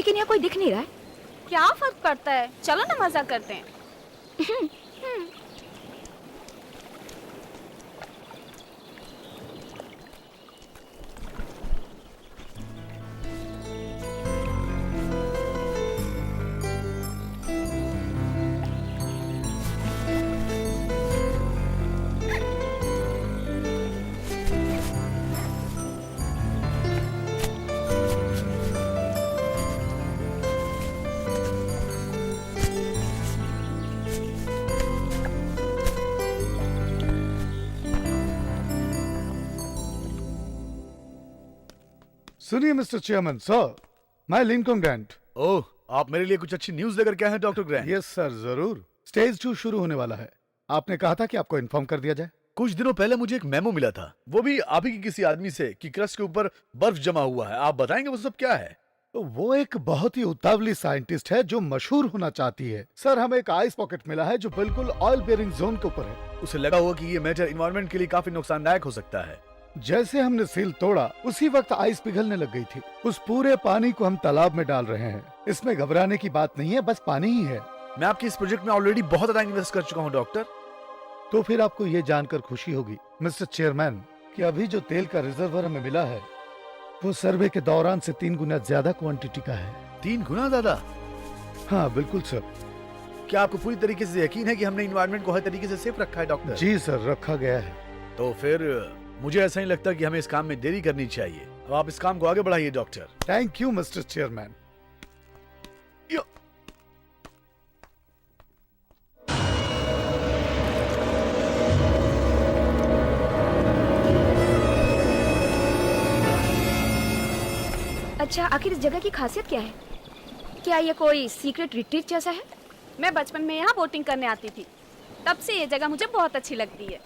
लेकिन यहाँ कोई दिख नहीं रहा है। क्या फर्क पड़ता है, चलो ना मजा करते हैं। सुनिए मिस्टर चेयरमैन सर, मैं लिंकन ग्रांट। ओह, आप मेरे लिए कुछ अच्छी न्यूज लेकर के आए हैं डॉक्टर ग्रैंट? यस सर, जरूर। स्टेज 2 शुरू होने वाला है। आपने कहा था कि आपको इन्फॉर्म कर दिया जाए। कुछ दिनों पहले मुझे एक मेमो मिला था, वो भी आप ही की किसी आदमी से, कि क्रस्ट के ऊपर बर्फ जमा हुआ है। आप बताएंगे वो सब क्या है? वो एक बहुत ही उतावली साइंटिस्ट है जो मशहूर होना चाहती है। सर, हमें एक आइस पॉकेट मिला है जो बिल्कुल ऑयल बेयरिंग जोन के ऊपर है। उसे लगा हुआ कि ये मैटर इन्वायरमेंट के लिए काफी नुकसानदायक हो सकता है। जैसे हमने सील तोड़ा उसी वक्त आइस पिघलने लग गई थी। उस पूरे पानी को हम तालाब में डाल रहे हैं। इसमें घबराने की बात नहीं है, बस पानी ही है। मैं आपके इस प्रोजेक्ट में ऑलरेडी बहुत ज्यादा इन्वेस्ट कर चुका हूँ डॉक्टर। तो फिर आपको ये जानकर खुशी होगी मिस्टर चेयरमैन कि अभी जो तेल का रिजर्वर हमें मिला है वो सर्वे के दौरान से 3 गुना ज्यादा क्वांटिटी का है। 3 गुना ज्यादा? हाँ बिल्कुल सर। क्या आपको पूरी तरीके से यकीन है कि हमने इन्वायरमेंट को हर तरीके से सेफ रखा है डॉक्टर? जी सर, रखा गया है। तो फिर मुझे ऐसा ही लगता है कि हमें इस काम में देरी करनी चाहिए। अब आप इस काम को आगे बढ़ाइए doctor. Thank you mister chairman. अच्छा, आखिर इस जगह की खासियत क्या है? क्या ये कोई सीक्रेट रिट्रीट जैसा है? मैं बचपन में यहाँ बोटिंग करने आती थी, तब से ये जगह मुझे बहुत अच्छी लगती है।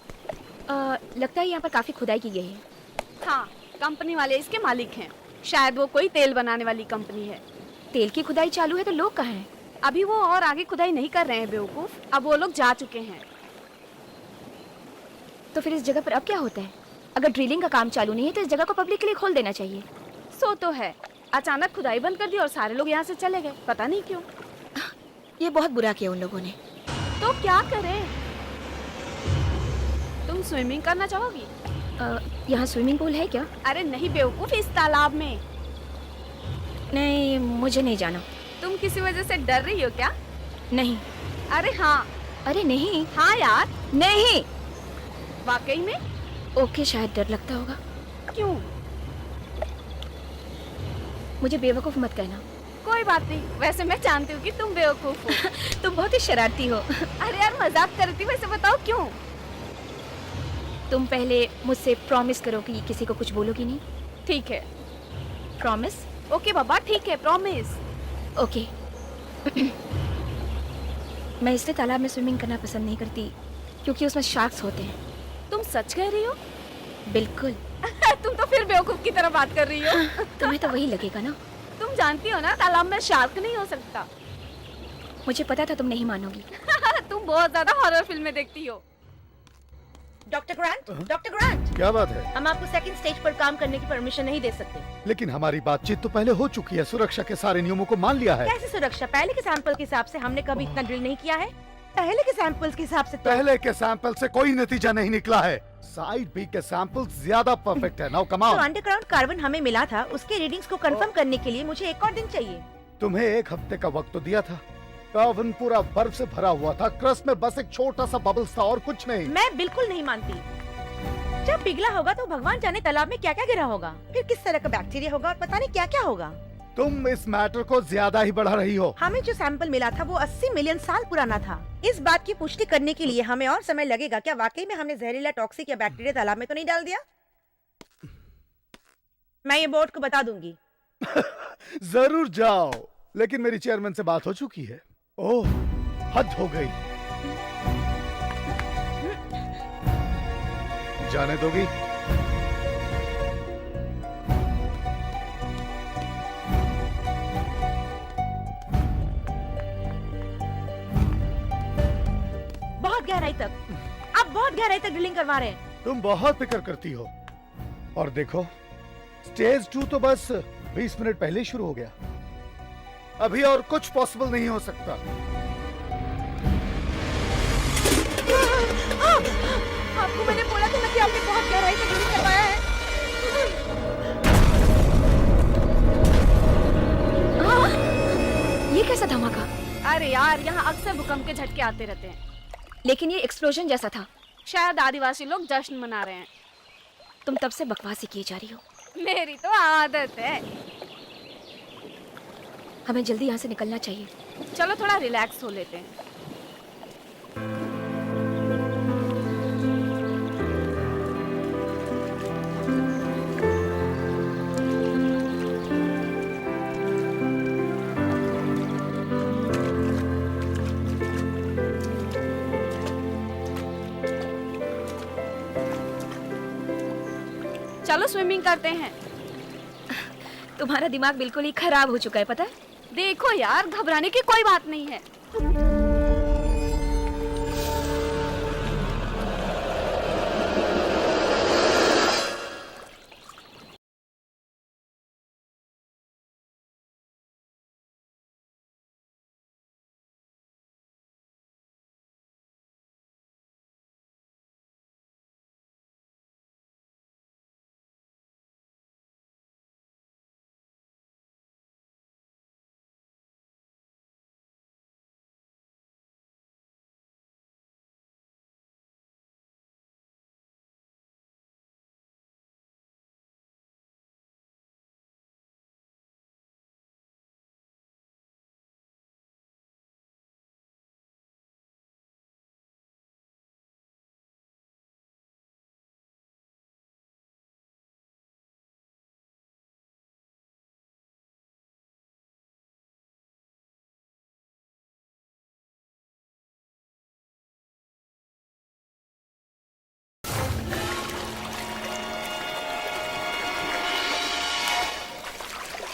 लगता है यहाँ पर काफी खुदाई की गई है। हाँ, कंपनी वाले इसके मालिक हैं। शायद वो कोई तेल बनाने वाली कंपनी है। तेल की खुदाई चालू है तो लोग कहाँ हैं? अभी वो और आगे खुदाई नहीं कर रहे हैं बेवकूफ, अब वो लोग जा चुके हैं। तो फिर इस जगह पर अब क्या होता है? अगर ड्रिलिंग का काम चालू नहीं है तो इस जगह को पब्लिक के लिए खोल देना चाहिए। सो तो है, अचानक खुदाई बंद कर दी और सारे लोग यहाँ से चले गए, पता नहीं क्यों। ये बहुत बुरा किया उन लोगों ने। तो क्या करें? तुम स्विमिंग करना चाहोगी? यहाँ स्विमिंग पूल है क्या? अरे नहीं बेवकूफ, इस तालाब में। नहीं, मुझे नहीं जाना। तुम किसी वजह से डर रही हो क्या? नहीं। अरे हाँ। अरे नहीं। हाँ यार। नहीं। वाकई में? ओके, शायद डर लगता होगा। क्यों? मुझे बेवकूफ मत कहना। कोई बात नहीं, वैसे मैं जानती हूँ कि तुम बेवकूफ हो। तुम बहुत ही शरारती हो। अरे यार मजाक कर रही थी, वैसे बताओ क्यों? तुम पहले मुझसे प्रॉमिस करो कि किसी को कुछ बोलोगी नहीं। ठीक है। प्रॉमिस? ओके बाबा, ठीक है, प्रॉमिस। ओके। मैं इसलिए तालाब में स्विमिंग करना पसंद नहीं करती क्योंकि उसमें शार्क्स होते हैं। तुम सच कह रही हो? बिल्कुल। तुम तो फिर बेवकूफ की तरह बात कर रही हो। तुम्हें तो वही लगेगा ना। तुम जानती हो ना तालाब में शार्क नहीं हो सकता। मुझे पता था तुम नहीं मानोगी। तुम बहुत ज्यादा हॉरर फिल्में देखती हो। डॉक्टर ग्रांट, डॉक्टर ग्रांट, क्या बात है? हम आपको सेकंड स्टेज पर काम करने की परमिशन नहीं दे सकते। लेकिन हमारी बातचीत तो पहले हो चुकी है। सुरक्षा के सारे नियमों को मान लिया है। कैसे सुरक्षा? पहले के सैंपल के हिसाब से हमने कभी इतना ड्रिल नहीं किया है। पहले के सैंपल्स के हिसाब से तो... पहले के सैंपल से कोई नतीजा नहीं निकला है। साइड बी के सैंपल ज्यादा परफेक्ट है। Now come on. जो अंडरग्राउंड कार्बन हमें मिला था उसके रीडिंग्स को कंफर्म करने के लिए मुझे एक और दिन चाहिए। तुम्हें 1 हफ्ते का वक्त तो दिया था। कार्बन पूरा बर्फ से भरा हुआ था। क्रस्ट में बस एक छोटा सा बबल्स था और कुछ नहीं। मैं बिल्कुल नहीं मानती। जब पिघला होगा तो भगवान जाने तालाब में क्या क्या गिरा होगा, फिर किस तरह का बैक्टीरिया होगा और पता नहीं क्या क्या होगा। तुम इस मैटर को ज्यादा ही बढ़ा रही हो। हमें जो सैंपल मिला था वो 80 मिलियन साल पुराना था। इस बात की पुष्टि करने के लिए हमें और समय लगेगा। क्या वाकई में हमने जहरीला टॉक्सिक या बैक्टीरिया तालाब में तो नहीं डाल दिया? मैं ये बोर्ड को बता दूंगी। जरूर जाओ, लेकिन मेरी चेयरमैन से बात हो चुकी है। ओह, हद हो गई। जाने दोगी? बहुत गहराई तक, आप बहुत गहराई तक ड्रिलिंग करवा रहे हैं। तुम बहुत फिक्र करती हो। और देखो, स्टेज 2 तो बस 20 मिनट पहले ही शुरू हो गया। अभी और कुछ पॉसिबल नहीं हो सकता। आपको मैंने बोला था ना कि आपने बहुत गहराई से ड्रिल करवाया है। ये कैसा धमाका? अरे यार, यहाँ अक्सर भूकंप के झटके आते रहते हैं। लेकिन ये एक्सप्लोजन जैसा था। शायद आदिवासी लोग जश्न मना रहे हैं। तुम तब से बकवास ही किए जा रही हो। मेरी तो आदत है। हमें जल्दी यहाँ से निकलना चाहिए। चलो थोड़ा रिलैक्स हो लेते हैं। चलो स्विमिंग करते हैं। तुम्हारा दिमाग बिल्कुल ही खराब हो चुका है, पता है? देखो यार, घबराने की कोई बात नहीं है।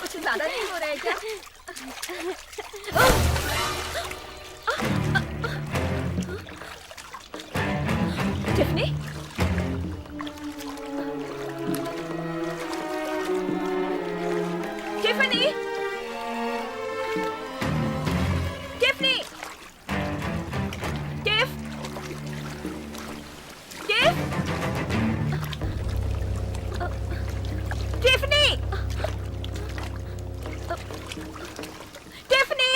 कुछ ज्यादा नहीं हो रहा है क्या? Tiffany? Tiffany? Tiffany? Tiff? Tiff? Tiffany? Tiffany?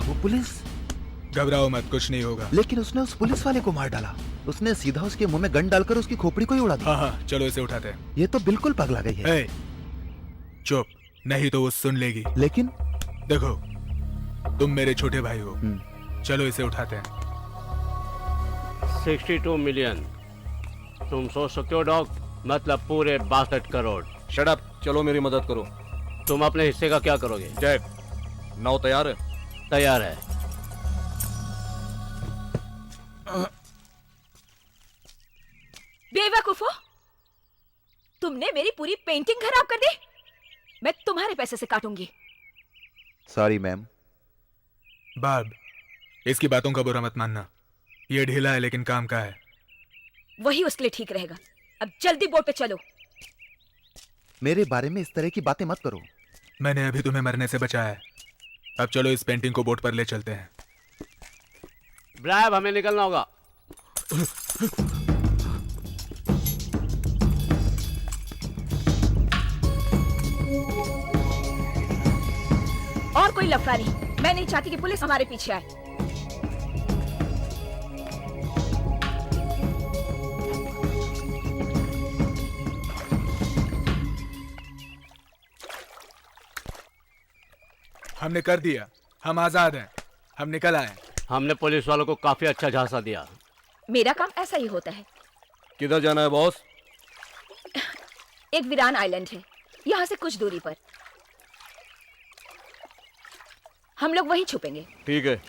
वो पुलिस। घबराओ मत, कुछ नहीं होगा। लेकिन उसने उस पुलिस वाले को मार डाला। उसने सीधा उसके मुंह में गन डालकर उसकी खोपड़ी को ही उड़ा दिया। हाँ, चलो इसे उठाते हैं। ये तो बिल्कुल पगला गई है। ए, चुप, नहीं तो वो सुन लेगी। लेकिन देखो, तुम मेरे छोटे भाई हो। चलो इसे उठाते हैं। 62 मिलियन। तुम सोच सकते हो डॉग, मतलब पूरे 62 करोड़। शट अप, चलो मेरी मदद करो। तुम अपने हिस्से का क्या करोगे? जैक, नाव तैयार है? तैयार है। बेवकूफो, तुमने मेरी पूरी पेंटिंग खराब कर दी। मैं तुम्हारे पैसे से काटूंगी। Sorry ma'am. बाब, इसकी बातों का बुरा मत मानना। ये ढीला है लेकिन काम का है। वही उसके लिए ठीक रहेगा। अब जल्दी बोट पे चलो। मेरे बारे में इस तरह की बातें मत करो। मैंने अभी तुम्हें मरने से बचाया है। अब चलो इस पेंटिंग को बोट पर ले चलते हैं। ब्रायब, हमें निकलना होगा। और कोई लफड़ा नहीं। मैं नहीं चाहती कि पुलिस हमारे पीछे आए। हमने कर दिया। हम आजाद हैं। हम निकल आए। हमने पुलिस वालों को काफी अच्छा झांसा दिया। मेरा काम ऐसा ही होता है। किधर जाना है बॉस? एक वीरान आइलैंड है, यहाँ से कुछ दूरी पर। हम लोग वहीं छुपेंगे। ठीक है।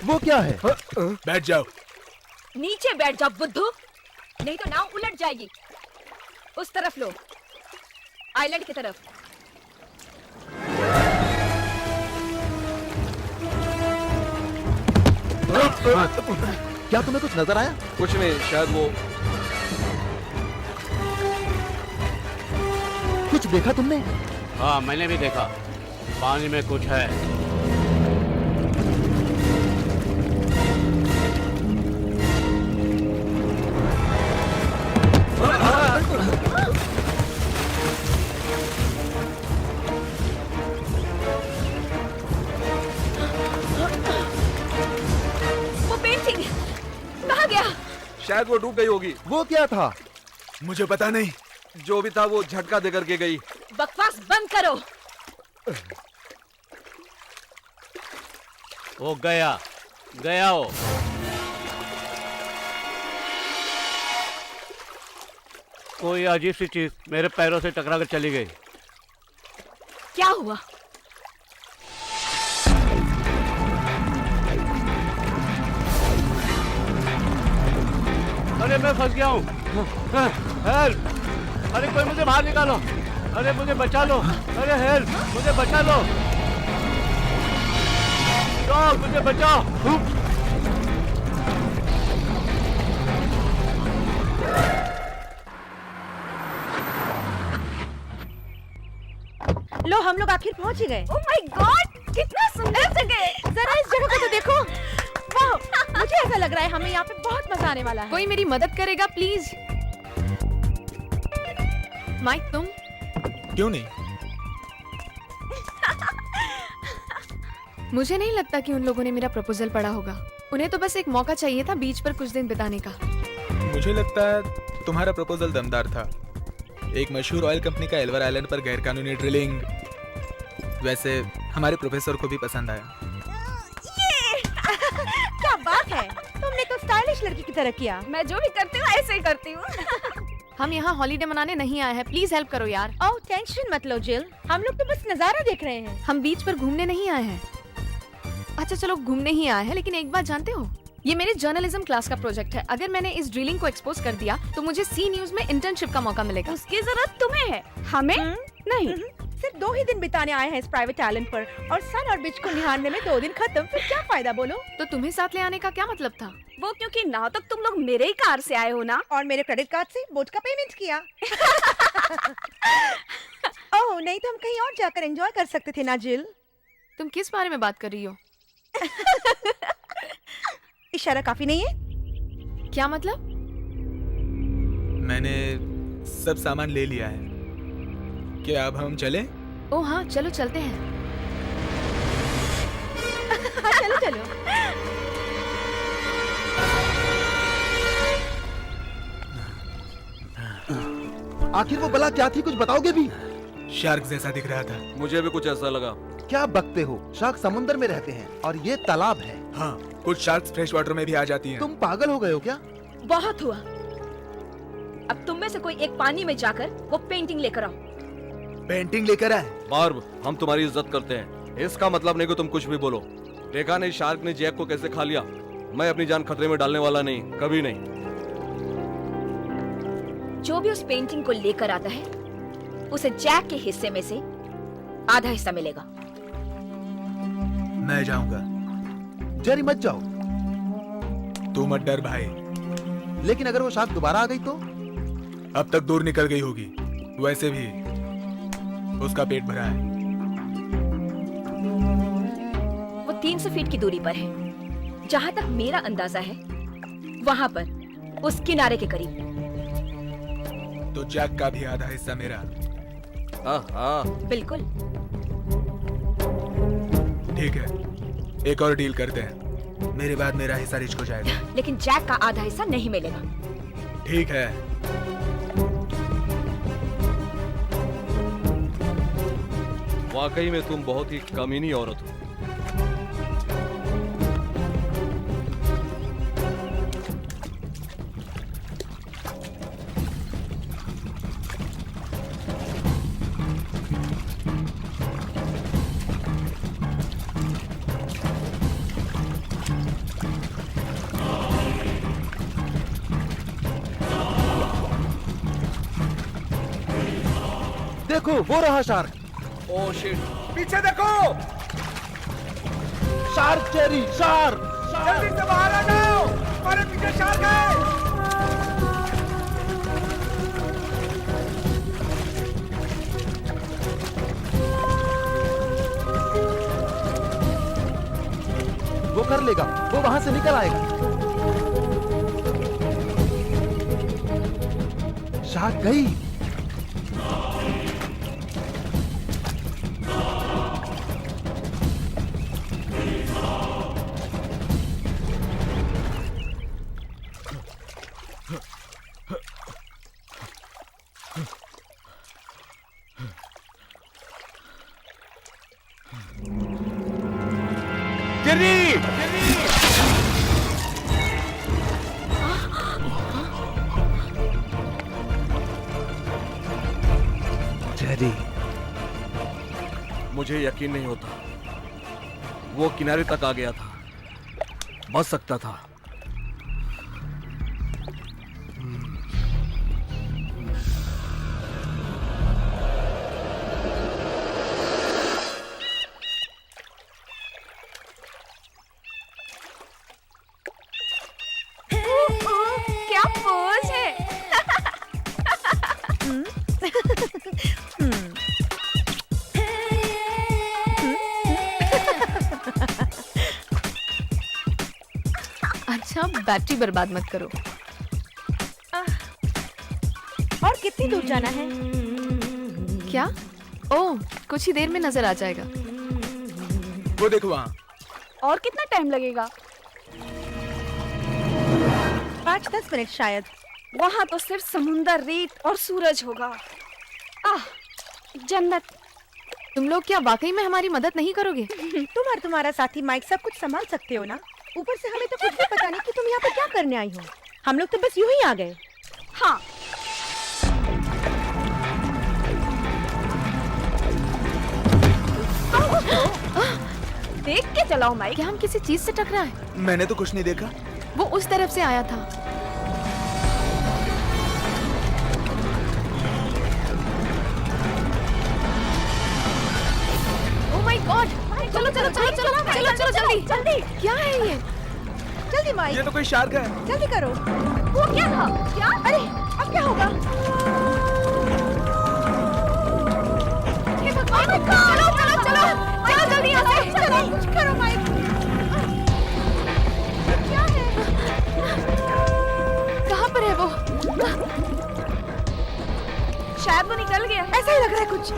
वो क्या है? बैठ जाओ। नीचे बैठ जाओ बुद्धू, नहीं तो नाव उलट जाएगी। उस तरफ लो, आइलैंड की तरफ। क्या तुम्हें कुछ नजर आया? कुछ नहीं, शायद वो। कुछ देखा तुमने? हाँ, मैंने भी देखा। पानी में कुछ है। वो पेंटिंग कहाँ गया? शायद वो डूब गई होगी। वो क्या था? मुझे पता नहीं। जो भी था वो झटका देकर के गई। बकवास बंद करो। वो गया वो। कोई अजीब सी चीज मेरे पैरों से टकरा कर चली गई। क्या हुआ? अरे मैं फंस गया हूँ। हेल्प! अरे कोई मुझे बाहर निकालो। अरे मुझे बचा लो। अरे हेल्प! मुझे बचा लो। डॉग, मुझे बचाओ। लो, हम लोग आखिर पहुंच ही गए। ओह माय गॉड, कितना सुंदर जगह। जरा इस जगह को तो देखो। वाह, मुझे ऐसा लग रहा है हमें यहाँ पे बहुत मजा आने वाला है। कोई मेरी मदद करेगा प्लीज? माइक, तुम? क्यों नहीं? मुझे नहीं लगता कि उन लोगों ने मेरा प्रपोजल पढ़ा होगा। उन्हें तो बस एक मौका चाहिए था बीच पर कुछ दिन बिताने का। मुझे लगता है तुम्हारा प्रपोजल दमदार था। एक मशहूर ऑयल कंपनी का एल्वर आइलैंड पर गैरकानूनी ड्रिलिंग। वैसे हमारे प्रोफेसर को भी पसंद आया। क्या बात है, तुमने तो स्टाइलिश लड़की की तरह किया। मैं जो भी करती हूँ ऐसे ही करती हूँ। हम यहाँ हॉलीडे मनाने नहीं आए हैं, प्लीज हेल्प करो यार। ओह, टेंशन मत लो जिल, हम लोग तो बस नजारा देख रहे हैं। हम बीच पर घूमने नहीं आए हैं। अच्छा चलो, घूमने ही आए हैं, लेकिन एक बात जानते हो, ये मेरे जर्नलिज्म क्लास का प्रोजेक्ट है। अगर मैंने इस ड्रिलिंग को एक्सपोज कर दिया तो मुझे सी न्यूज में इंटर्नशिप का मौका मिलेगा। उसकी जरूरत तुम्हें है, हमें नहीं। सिर्फ 2 ही दिन बिताने आए हैं इस प्राइवेट आइलैंड पर, और सन और बीच को निहारने में 2 दिन खत्म। फिर क्या फायदा बोलो? तो तुम्हें साथ ले आने का क्या मतलब था? वो क्योंकि नाव तक तुम लोग मेरे ही कार से आए हो ना, और मेरे क्रेडिट कार्ड से बोट का पेमेंट किया। ओह नहीं, तो हम कहीं और जाकर एंजॉय कर सकते थे ना जिल। तुम किस बारे में बात कर रही हो? इशारा काफी नहीं है? क्या मतलब? मैंने सब सामान ले लिया है। क्या अब हम चलें? ओ हाँ, चलो चलते हैं। हाँ, चलो चलो। आखिर वो बला क्या थी, कुछ बताओगे भी? शार्क जैसा दिख रहा था। मुझे भी कुछ ऐसा लगा। क्या बकते हो, शार्क समुद्र में रहते हैं और ये तालाब है। हाँ, कुछ शार्क्स फ्रेश वाटर में भी आ जाती हैं। तुम पागल हो गए हो क्या? बहुत हुआ। अब तुम में से कोई एक पानी में जाकर वो पेंटिंग लेकर आओ। पेंटिंग लेकर आए? बार्ब, हम तुम्हारी इज्जत करते हैं, इसका मतलब नहीं कि तुम कुछ भी बोलो। देखा नहीं शार्क ने जैक को कैसे खा लिया। मैं अपनी जान खतरे में डालने वाला नहीं, कभी नहीं। जो भी उस पेंटिंग को लेकर आता है उसे जैक के हिस्से में से आधा हिस्सा मिलेगा। मैं जाऊंगा। जेरी मत जाओ। तू मत डर भाई। लेकिन अगर वो शार्क दोबारा आ गई तो? अब तक दूर निकल गई होगी। वैसे भी उसका पेट भरा है। वो 300 फीट की दूरी पर है। जहां तक मेरा अंदाजा है वहां पर, उस किनारे के करीब। तो जैक का भी आधा हिस्सा मेरा। बिल्कुल। ठीक है, एक और डील करते हैं। मेरे बाद मेरा हिस्सा रिच हो जाएगा। लेकिन जैक का आधा हिस्सा नहीं मिलेगा। ठीक है। वाकई में तुम बहुत ही कमीनी औरत हो। देखो वो रहा शार्क। ओह शिट, पीछे देखो। Shark Jerry, shark. जल्दी से बाहर आ जाओ, हमारे पीछे शार्क है। वो कर लेगा, वो वहां से निकल आएगा। शार्क गई। जेरी, मुझे यकीन नहीं होता वो किनारे तक आ गया था। बच सकता था। क्या पोज है। अच्छा, बैटरी बर्बाद मत करो। और कितनी दूर जाना है? क्या? ओह, कुछ ही देर में नजर आ जाएगा। वो देखो वहाँ। और कितना टाइम लगेगा? 5-10 मिनट शायद। वहां तो सिर्फ समुंदर, रेत और सूरज होगा। आह, जन्नत। तुम लोग क्या वाकई में हमारी मदद नहीं करोगे? तुम और तुम्हारा साथी माइक सब कुछ संभाल सकते हो ना? ऊपर से हमें तो कुछ भी पता नहीं कि तुम यहाँ पे क्या करने आई हो। हम लोग तो बस यूं ही आ गए। हाँ, देख के चलाओ माइक। क्या हम किसी चीज से टकराए? मैंने तो कुछ नहीं देखा। वो उस तरफ से आया था। ओह माय गॉड! चलो चलो चलो चलो चलो चलो जल्दी जल्दी। क्या है ये? जल्दी माइक, ये तो कोई शार्क है। जल्दी करो। वो क्या था? क्या? अरे अब क्या होगा? हे भगवान! चलो चलो चलो चलो जल्दी यहाँ से। चलो कुछ करो माइक। तो निकल गया है। ऐसा ही लग रहा है कुछ।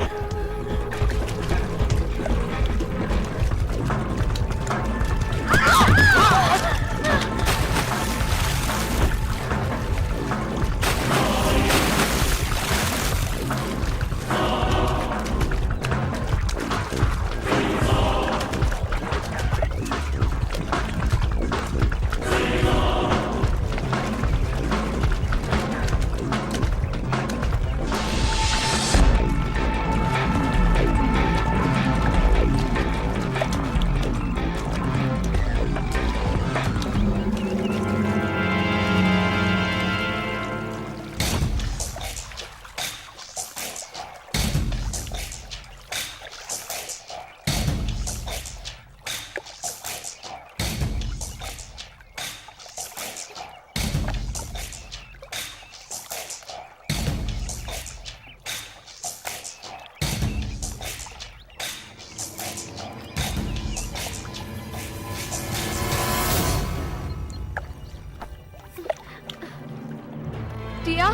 Tia,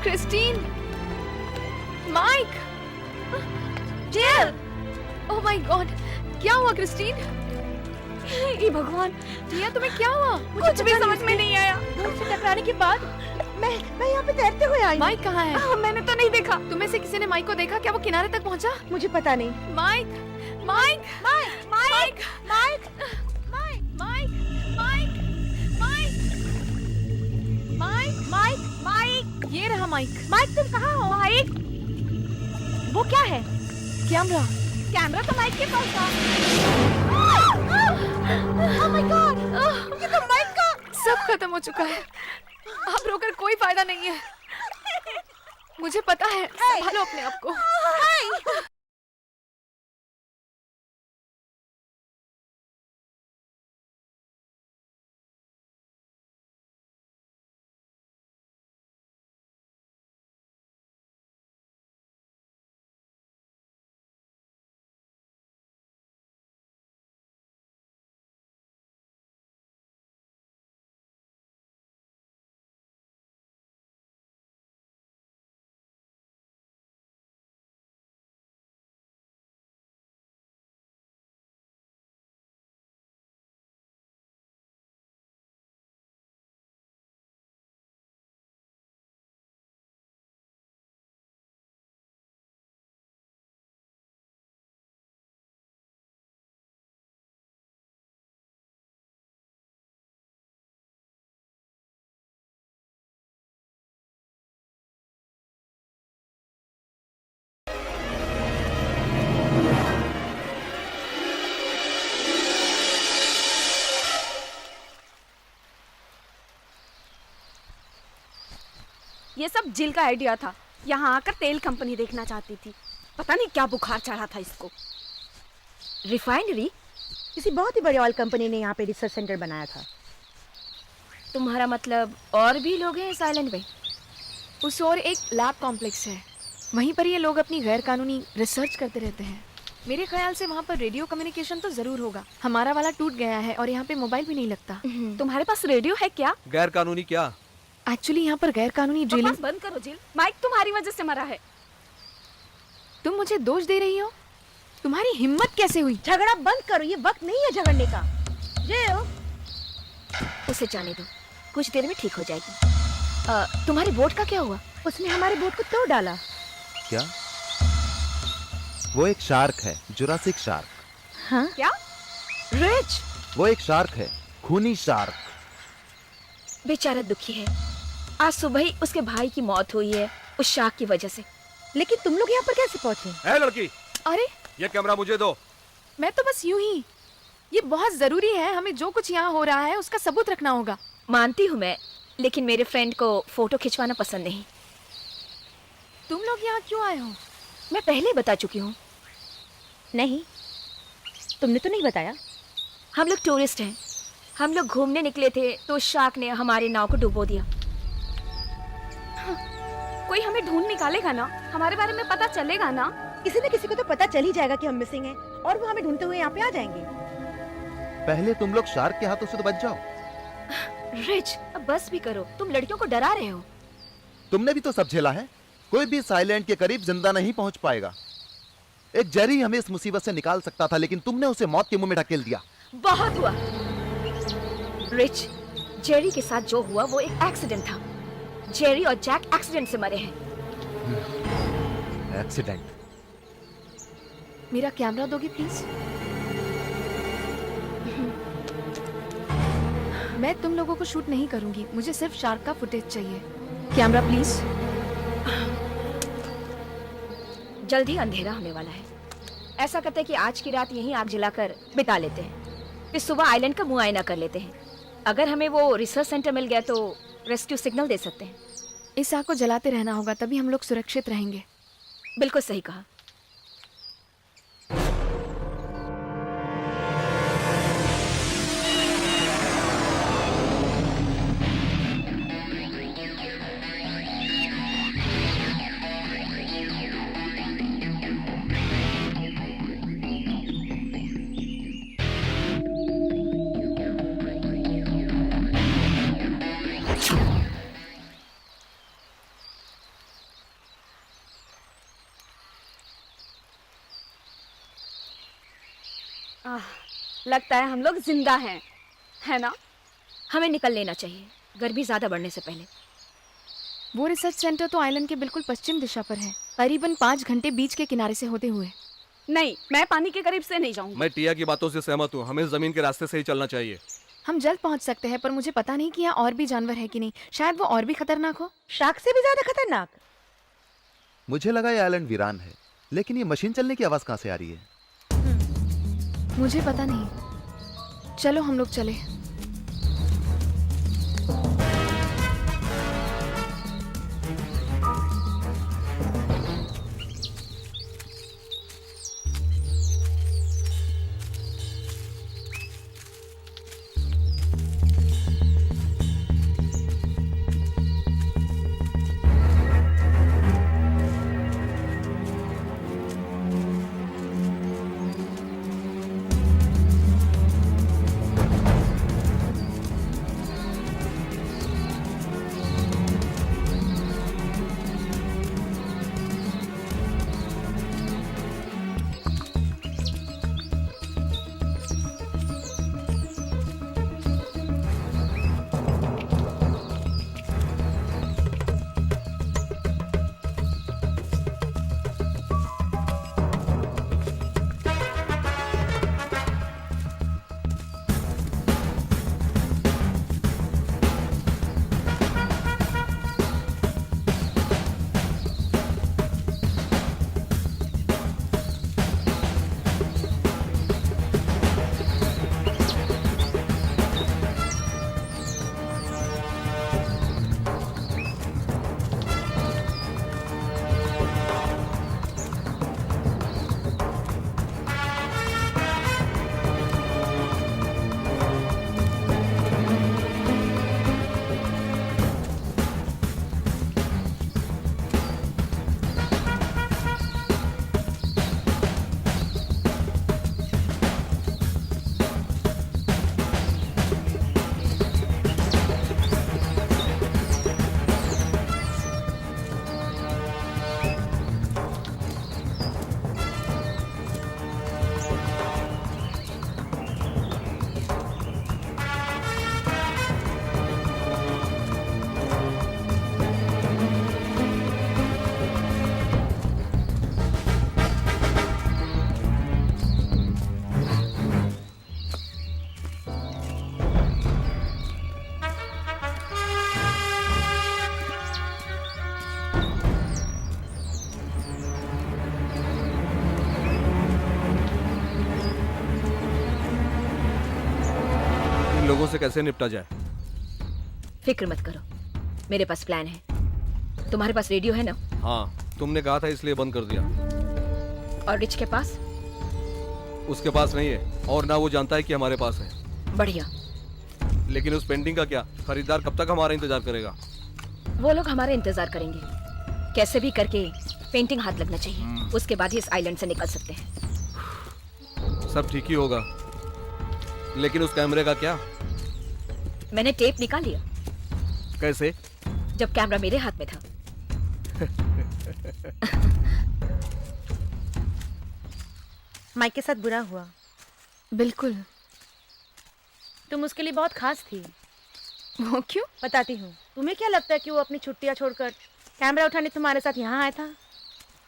Christine, Mike, Jill. Oh my God, क्या हुआ क्रिस्टीन? ये भगवान, टिया तुम्हें क्या हुआ? कुछ भी समझ में नहीं आया। बोट से टकराने के बाद मैं यहाँ पे तैरते हुए आई। माइक कहाँ है? मैंने तो नहीं देखा। तुम्हें से किसी ने माइक को देखा? क्या वो किनारे तक पहुँचा? मुझे पता नहीं। Mic, mic, mic, mic, mic, mic, mic, mic, mic, mic, mic, mic, ये रहा माइक। माइक तुम कहाँ हो? माइक, वो क्या है? कैमरा। कैमरा तो माइक के पास था। Oh my God! ये तो माइक का। सब खत्म हो चुका है। अब रोकर कोई फायदा नहीं है। मुझे पता है। संभालो अपने आप को। ये सब जिल का आइडिया था। यहाँ आकर तेल कंपनी देखना चाहती थी। पता नहीं क्या बुखार चढ़ा था इसको। रिफाइनरी? किसी बहुत ही बड़ी ऑयल कंपनी ने यहाँ पे रिसर्च सेंटर बनाया था। तुम्हारा मतलब और भी लोग हैं इस आइलैंड में? उस और एक लैब कॉम्प्लेक्स है, वहीं पर ये लोग अपनी गैर कानूनी रिसर्च करते रहते हैं। मेरे ख्याल से वहाँ पर रेडियो कम्युनिकेशन तो जरूर होगा। हमारा वाला टूट गया है और यहाँ पे मोबाइल भी नहीं लगता। तुम्हारे पास रेडियो है क्या? गैर कानूनी क्या? एक्चुअली यहाँ पर गैर कानूनी ड्रिलिंग। बकवास बंद करो जिल। माइक तुम्हारी वजह से मरा है। तुम मुझे दोष दे रही हो? तुम्हारी हिम्मत कैसे हुई? झगड़ा बंद करो, ये वक्त नहीं है झगड़ने का। जिल, उसे जाने दो, कुछ देर में ठीक हो जाएगी। तुम्हारी बोट का क्या हुआ? उसने हमारे बोट को तोड़ डाला। क्या? वो एक शार्क है, जुरासिक शार्क। हाँ? क्या? रिच? वो एक शार्क है, खूनी शार्क। बेचारा दुखी है। आज सुबह ही उसके भाई की मौत हुई है उस शार्क की वजह से। लेकिन तुम लोग यहाँ पर कैसे पहुँचे? ए लड़की, अरे ये कैमरा मुझे दो। मैं तो बस यूं ही। ये बहुत जरूरी है, हमें जो कुछ यहाँ हो रहा है उसका सबूत रखना होगा। मानती हूँ मैं, लेकिन मेरे फ्रेंड को फोटो खिंचवाना पसंद नहीं। तुम लोग यहाँ क्यों आए हो? मैं पहले बता चुकी हूँ। नहीं, तुमने तो नहीं बताया। हम लोग टूरिस्ट हैं। हम लोग घूमने निकले थे तो शार्क ने हमारी नाव को डुबो दिया। कोई हमें ढूंढ निकालेगा ना, हमारे बारे में पता चलेगा ना। किसी न किसी को तो पता चल ही जाएगा कि हम मिसिंग हैं और वो हमें ढूंढते हुए यहाँ पे आ जाएंगे। पहले तुम लोग शार्क के हाथों से तो बच जाओ। रिच, अब बस भी करो, तुम लड़कियों को डरा रहे हो। तुमने भी तो सब झेला है। कोई भी इस आइलैंड के करीब जिंदा नहीं पहुंच पाएगा। एक जेरी हमें इस मुसीबत से निकाल सकता था, लेकिन तुमने उसे मौत के मुंह में ढकेल दिया। बहुत हुआ। रिच, जेरी के साथ जो हुआ वो एक एक्सीडेंट था। जेरी और जैक एक्सीडेंट से मरे हैं। एक्सीडेंट? मेरा कैमरा दोगे प्लीज? मैं तुम लोगों को शूट नहीं करूंगी, मुझे सिर्फ शार्क का फुटेज चाहिए। Camera please. जल्दी अंधेरा होने वाला है। ऐसा करते हैं कि आज की रात यहीं आग जलाकर बिता लेते हैं, फिर सुबह आइलैंड का मुआयना कर लेते हैं। अगर हमें वो रिसर्च सेंटर मिल गया तो रेस्क्यू सिग्नल दे सकते हैं। इस आग को जलाते रहना होगा, तभी हम लोग सुरक्षित रहेंगे। बिल्कुल सही कहा। लगता है हम लोग जिंदा हैं, है ना? हमें निकल लेना चाहिए, गर्मी ज्यादा बढ़ने से पहले। वो रिसर्च सेंटर तो आइलैंड के बिल्कुल पश्चिम दिशा पर है, करीबन 5 घंटे बीच के किनारे से होते हुए। नहीं, मैं पानी के करीब से नहीं जाऊंगी। मैं टिया की बातों से सहमत हूँ, हमें जमीन के रास्ते से ही चलना चाहिए। हम जल्द पहुंच सकते हैं, पर मुझे पता नहीं कि यहाँ और भी जानवर है कि नहीं। शायद वो और भी खतरनाक हो। शार्क से भी ज्यादा खतरनाक? मुझे लगा ये आइलैंड वीरान है, लेकिन ये मशीन चलने की आवाज कहाँ से आ रही है? मुझे पता नहीं। चलो हम लोग चले। लोगों से कैसे निपटा जाए? फिक्र मत करो, मेरे पास प्लान है। तुम्हारे पास रेडियो है ना? हाँ, तुमने कहा था इसलिए बंद कर दिया। और रिच के पास? उसके पास नहीं है, और ना वो जानता है कि हमारे पास है। बढ़िया। लेकिन उस पेंटिंग का क्या? खरीदार कब तक हमारा इंतजार करेगा? वो लोग हमारा इंतजार करेंगे। कैसे भी करके पेंटिंग हाथ लगना चाहिए, उसके बाद ही इस आइलैंड से निकल सकते हैं। सब ठीक ही होगा, लेकिन उस कैमरे का क्या? मैंने टेप निकाल लिया। कैसे? जब कैमरा मेरे हाथ में था। माइक के साथ बुरा हुआ। बिल्कुल। तुम उसके लिए बहुत खास थी। वो क्यों? बताती हूँ। तुम्हें क्या लगता है कि वो अपनी छुट्टियाँ छोड़कर कैमरा उठाने तुम्हारे साथ यहाँ आया था?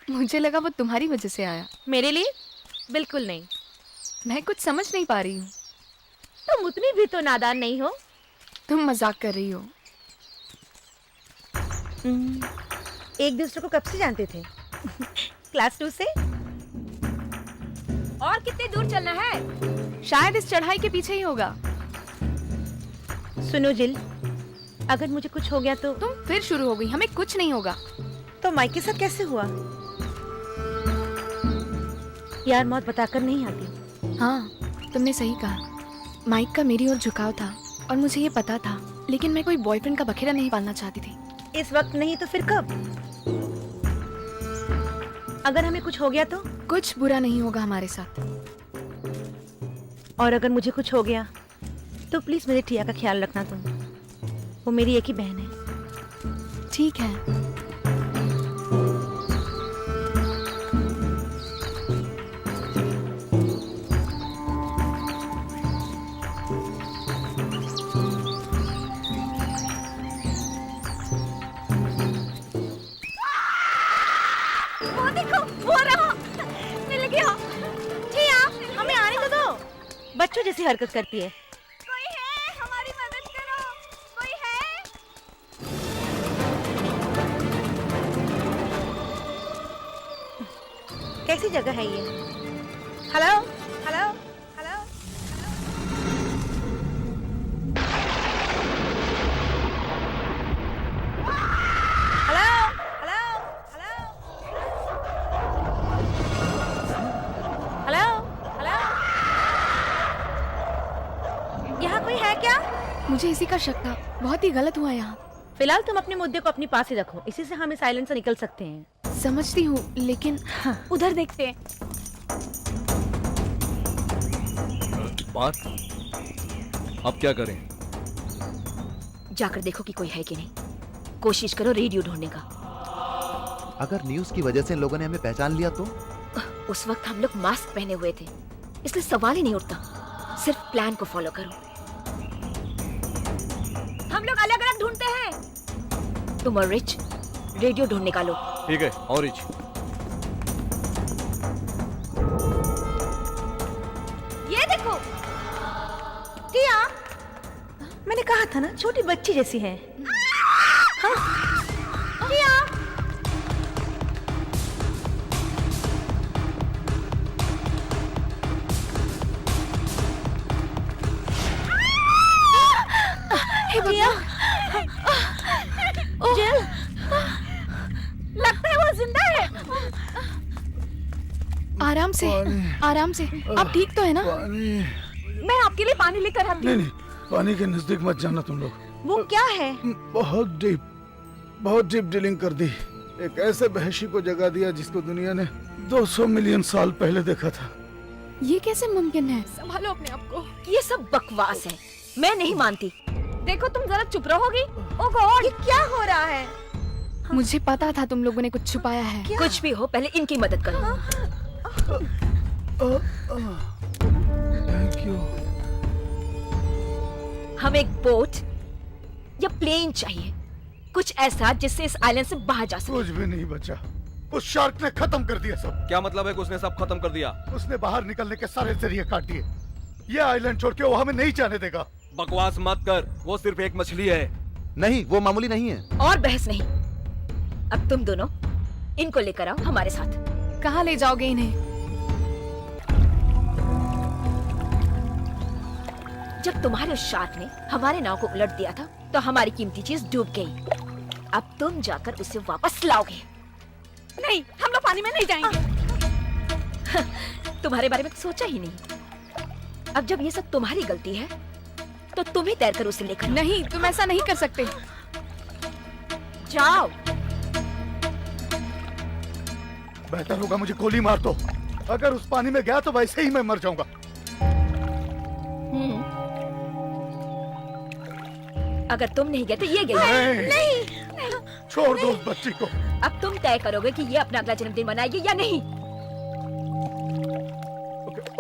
मुझे लगा वो तुम्हारी वजह से आया। मेरे लिए? बिल्कुल नहीं। मैं कुछ समझ नहीं पा रही हूँ। तुम उतनी भी तो नादान नहीं हो। तुम मजाक कर रही हो। एक दूसरे को कब से जानते थे? क्लास 2 से? और कितनी दूर चलना है? शायद इस चढ़ाई के पीछे ही होगा। सुनो जिल, अगर मुझे कुछ हो गया तो? तुम फिर शुरू हो गई। हमें कुछ नहीं होगा। तो माइक के साथ कैसे हुआ? यार मौत बताकर नहीं आती। हाँ, तुमने सही कहा। माइक का मेरी ओर झुकाव था और मुझे ये पता था, लेकिन मैं कोई बॉयफ्रेंड का बखेड़ा नहीं पालना चाहती थी। इस वक्त नहीं तो फिर कब? अगर हमें कुछ हो गया तो? कुछ बुरा नहीं होगा हमारे साथ। और अगर मुझे कुछ हो गया तो प्लीज मेरे टिया का ख्याल रखना तुम। वो मेरी एक ही बहन है। ठीक है। वो देखो, वो रहा, मिल गया। टिया, हमें आने तो दो। बच्चों जैसी हरकत करती है। कोई है? हमारी मदद करो। कोई है? कैसी जगह है ये? Hello, hello, hello. Hello, hello, hello. Hello, hello. यहाँ कोई है क्या? मुझे इसी का शक था। बहुत ही गलत हुआ यहाँ। फिलहाल तुम अपने मुद्दे को अपनी पास ही रखो। इसी से हम इस आइलैंड से निकल सकते हैं। समझती हूँ, लेकिन उधर देखते हैं। बात अब क्या करें? जाकर देखो कि कोई है कि नहीं। कोशिश करो रेडियो ढूंढने का। अगर न्यूज की वजह से इन लोगों ने हमें पहचान लिया तो? उस वक्त हम लोग मास्क पहने हुए थे, इसलिए सवाल ही नहीं उठता। सिर्फ प्लान को फॉलो करो। हम लोग अलग अलग ढूंढते हैं। तुम और रिच रेडियो ढूंढ निकालो। ठीक है। और रिच, ये देखो। टिया, मैंने कहा था ना, छोटी बच्ची जैसी है। हाँ? टिया, टिया, जिल, लगता है वो जिंदा है। आराम से, आराम से। आप ठीक तो है ना? पानी। मैं आपके लिए पानी लेकर आती नहीं हूँ। नहीं, पानी के नजदीक मत जाना तुम लोग। वो क्या है? बहुत डीप डीलिंग कर दी। एक ऐसे वहशी को जगा दिया जिसको दुनिया ने 200 मिलियन साल पहले देखा था। ये कैसे मुमकिन है? संभालो अपने आप को। ये सब बकवास है, मैं नहीं मानती। देखो तुम जरा चुप रहोगी? ओह गॉड, ये क्या हो रहा है? मुझे पता था तुम लोगों ने कुछ छुपाया है। कुछ भी हो, पहले इनकी मदद करो। Thank you. हमें एक बोट या प्लेन चाहिए, कुछ ऐसा जिससे इस आइलैंड से बाहर जा सके। कुछ भी नहीं बचा। उस शार्क ने खत्म कर दिया सब। क्या मतलब है कि उसने सब खत्म कर दिया? उसने बाहर निकलने के सारे जरिए काट दिए। ये आइलैंड छोड़ के वो हमें नहीं जाने देगा। बकवास मत कर, वो सिर्फ एक मछली है। नहीं, वो मामूली नहीं है। और बहस नहीं। अब तुम दोनों इनको लेकर आओ हमारे साथ। कहाँ ले जाओगे इन्हें? जब तुम्हारे उस शार्क ने हमारे नाव को उलट दिया था तो हमारी कीमती चीज डूब गई। अब तुम जाकर उसे वापस लाओगे। नहीं, हम लोग पानी में नहीं जाएंगे। तुम्हारे बारे में तो सोचा ही नहीं। अब जब ये सब तुम्हारी गलती है तो तुम ही तैरकर उसे लेकर आओ। नहीं, तुम ऐसा नहीं कर सकते। जाओ। बेहतर होगा मुझे गोली मार दो। अगर उस पानी में गया तो वैसे ही मैं मर जाऊंगा। अगर तुम नहीं गए तो ये गई। नहीं, छोड़ दो उस बच्ची को। अब तुम तय करोगे कि ये अपना अगला जन्मदिन मनाएगी या नहीं।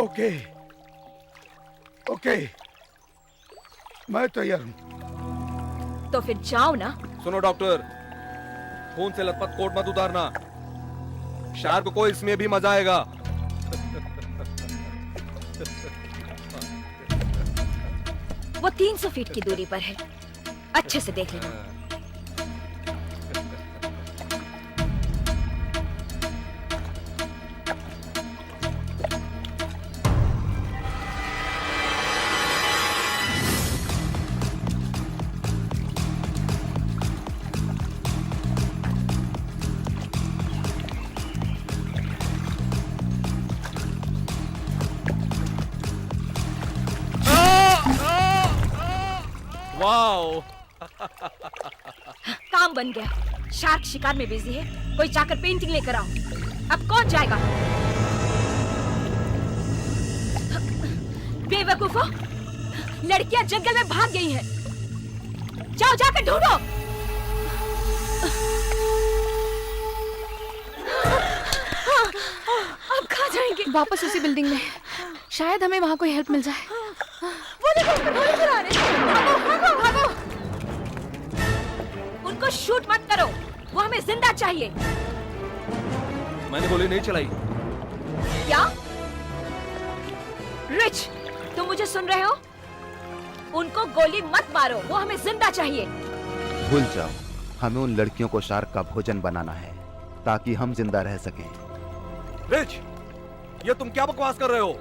ओके ओके, मैं तैयार हूँ। तो फिर जाओ ना। सुनो डॉक्टर, खून से लथपथ कोट मत उतारना, शार्क को इसमें भी मजा आएगा। वो 300 फीट की दूरी पर है, अच्छे से देख लेना। वाओ, काम बन गया। शार्क शिकार में बिजी है, कोई जाकर पेंटिंग लेकर आओ। अब कौन जाएगा? बेवकूफो, लड़कियां जंगल में भाग गई हैं। जाओ जाकर ढूंढो। अब कहाँ जाएंगे? वापस उसी बिल्डिंग में, शायद हमें वहाँ कोई हेल्प मिल जाए। भागो। उनको शूट मत करो, वो हमें जिंदा चाहिए। मैंने गोली नहीं चलाई। क्या? रिच, तुम मुझे सुन रहे हो? उनको गोली मत मारो, वो हमें जिंदा चाहिए। भूल जाओ, हमें उन लड़कियों को शार्क का भोजन बनाना है ताकि हम जिंदा रह सकें। रिच, ये तुम क्या बकवास कर रहे हो?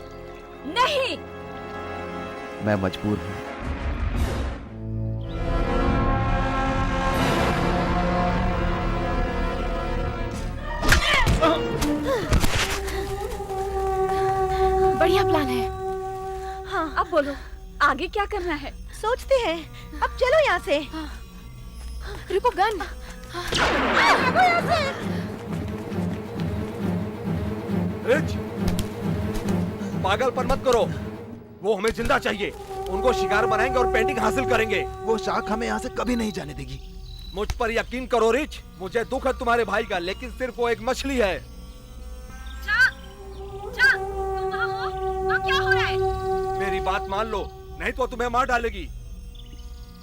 नहीं, मैं मजबूर हूँ। बढ़िया प्लान है। हाँ, अब बोलो आगे क्या करना है? सोचते हैं। अब चलो यहाँ से। रुको, गन। भागो यहाँ से। रिच, पागलपन मत करो, वो हमें जिंदा चाहिए। उनको शिकार बनाएंगे और पेंटिंग हासिल करेंगे। वो शार्क हमें यहाँ से कभी नहीं जाने देगी। मुझ पर यकीन करो रिच, मुझे दुख है तुम्हारे भाई का, लेकिन सिर्फ वो एक मछली है। तुम वहाँ हो? वहाँ क्या हो रहा है? मेरी बात मान लो, नहीं तो तुम्हें मार डालेगी।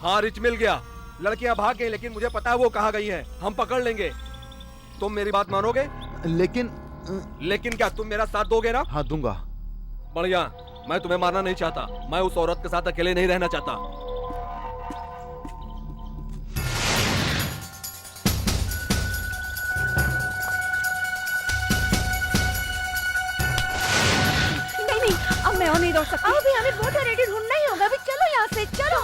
हाँ रिच, मिल गया। लड़कियां भाग गई, लेकिन मुझे पता है वो कहाँ गई हैं। हम पकड़ लेंगे। तुम मेरी बात मानोगे? लेकिन क्या तुम मेरा साथ दोगे ना? हाँ, दूंगा। बढ़िया, मैं तुम्हें मारना नहीं चाहता। मैं उस औरत के साथ अकेले नहीं रहना चाहता। नहीं, अब मैं और नहीं दौड़ सकती। अभी हमें बहुत रेडी ढूंढना ही होगा। अभी चलो यहाँ से, चलो।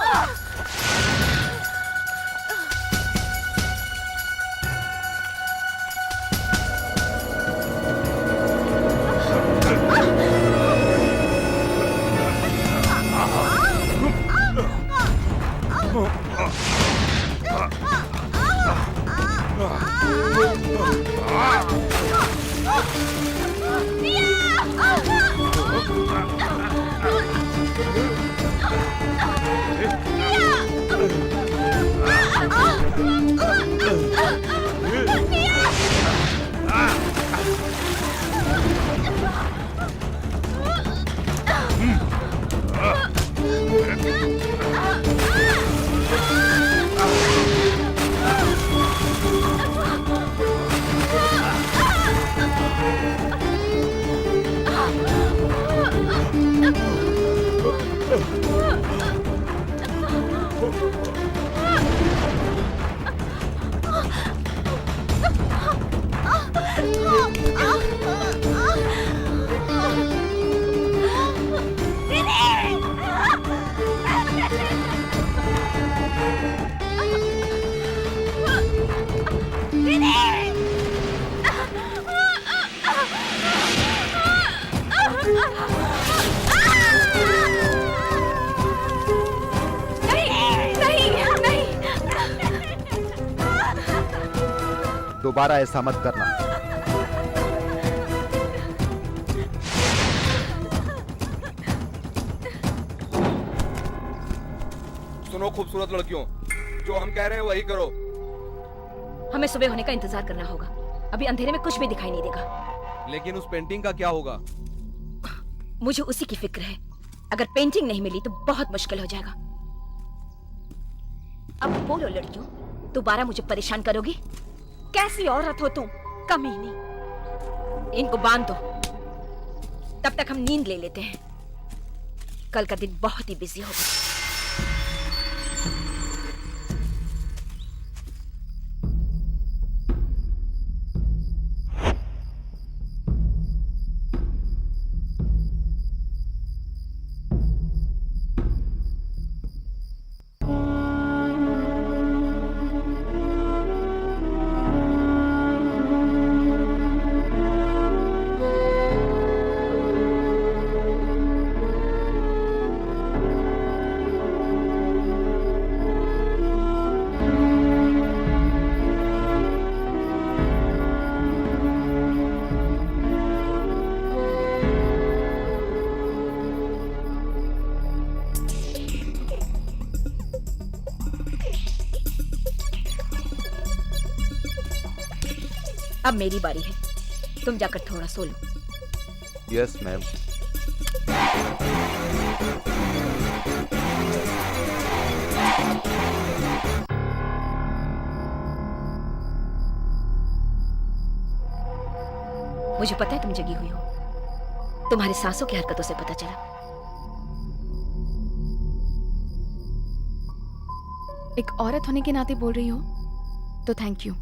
दोबारा ऐसा मत करना। सुनो खूबसूरत लड़कियों, जो हम कह रहे हैं वही करो। हमें सुबह होने का इंतजार करना होगा। अभी अंधेरे में कुछ भी दिखाई नहीं देगा। लेकिन उस पेंटिंग का क्या होगा? मुझे उसी की फिक्र है। अगर पेंटिंग नहीं मिली तो बहुत मुश्किल हो जाएगा। अब बोलो लड़कियों, दोबारा मुझे परेशान करोगी? कैसी औरत हो तुम, कमीनी। इनको बांध दो, तब तक हम नींद ले लेते हैं। कल का दिन बहुत ही बिजी होगा। अब मेरी बारी है, तुम जाकर थोड़ा सो लो। Yes ma'am. मुझे पता है तुम जगी हुई हो, तुम्हारी सांसों की हरकतों से पता चला। एक औरत होने के नाते बोल रही हो तो थैंक यू।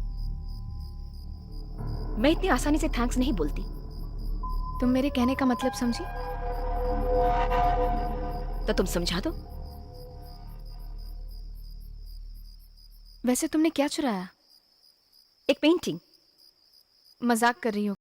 मैं इतनी आसानी से थैंक्स नहीं बोलती। तुम मेरे कहने का मतलब समझी? तो तुम समझा दो। वैसे तुमने क्या चुराया? एक पेंटिंग। मजाक कर रही हो?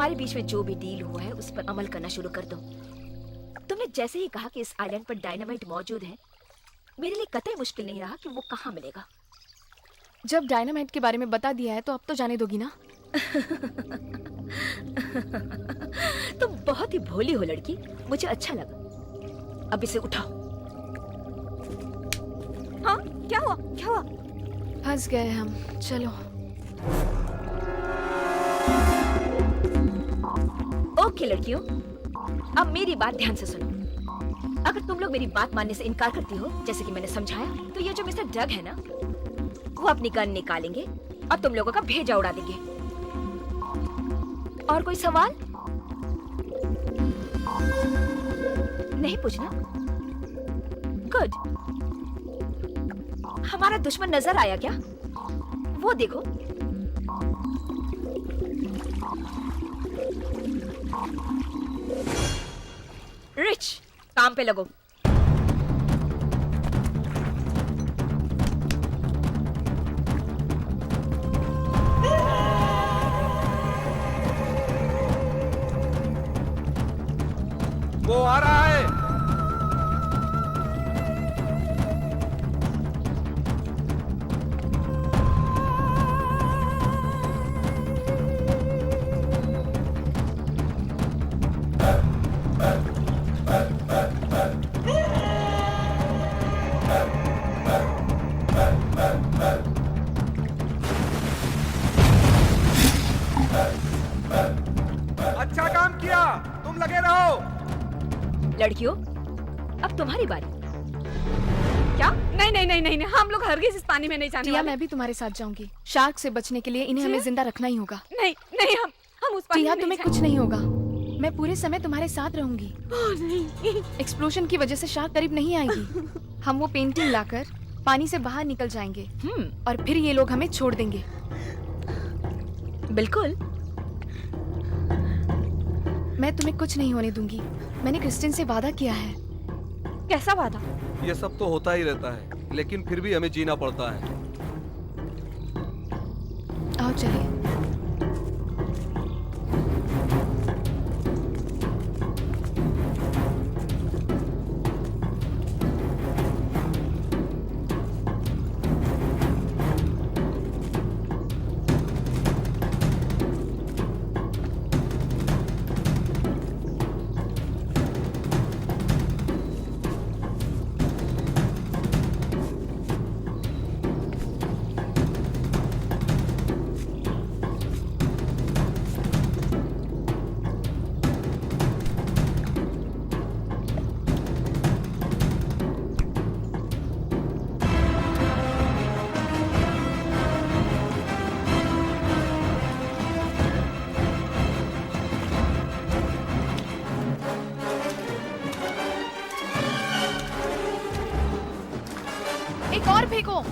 हमारे बीच में जो भी डील हुआ है उस पर अमल करना शुरू कर दो। तुमने जैसे ही कहा कि इस आइलैंड पर डायनामाइट मौजूद है, मेरे लिए कतई मुश्किल नहीं रहा कि वो कहाँ मिलेगा। जब डायनामाइट के बारे में बता दिया है तो अब तो जाने दोगी ना? तुम बहुत ही भोली हो लड़की, मुझे अच्छा लगा। अब इसे उठाओ। हाँ, क्या हुआ? क्या हुआ? फंस गए हम। चलो। ओके लड़कियों, अब मेरी बात ध्यान से सुनो। अगर तुम लोग मेरी बात मानने से इनकार करती हो, जैसे कि मैंने समझाया, तो ये जो मिस्टर डग है ना, वो अपनी गन निकालेंगे और तुम लोगों का भेजा उड़ा देंगे। और कोई सवाल नहीं पूछना? गुड। हमारा दुश्मन नजर आया क्या? वो देखो। रिच, काम पे लगो। वो आ रहा है। अच्छा काम किया, तुम लगे रहो। लड़कियों, अब तुम्हारी बारी। क्या? नहीं नहीं नहीं नहीं नहीं, हम लोग हरगिज इस पानी में नहीं जाने टिया, वाले। मैं भी तुम्हारे साथ जाऊंगी। शार्क से बचने के लिए इन्हें हमें जिंदा रखना ही होगा। नहीं नहीं, हम उस पानी टिया, में तुम्हें नहीं कुछ नहीं होगा। मैं पूरे समय तुम्हारे साथ रहूंगी। नहीं। एक्सप्लोजन की वजह से शार्क करीब नहीं आएगी। हम वो पेंटिंग लाकर पानी से बाहर निकल जाएंगे और फिर ये लोग हमें छोड़ देंगे। बिल्कुल। मैं तुम्हें कुछ नहीं होने दूंगी। मैंने क्रिस्टिन से वादा किया है। कैसा वादा? ये सब तो होता ही रहता है, लेकिन फिर भी हमें जीना पड़ता है। आओ चलिए। एक और फेंको।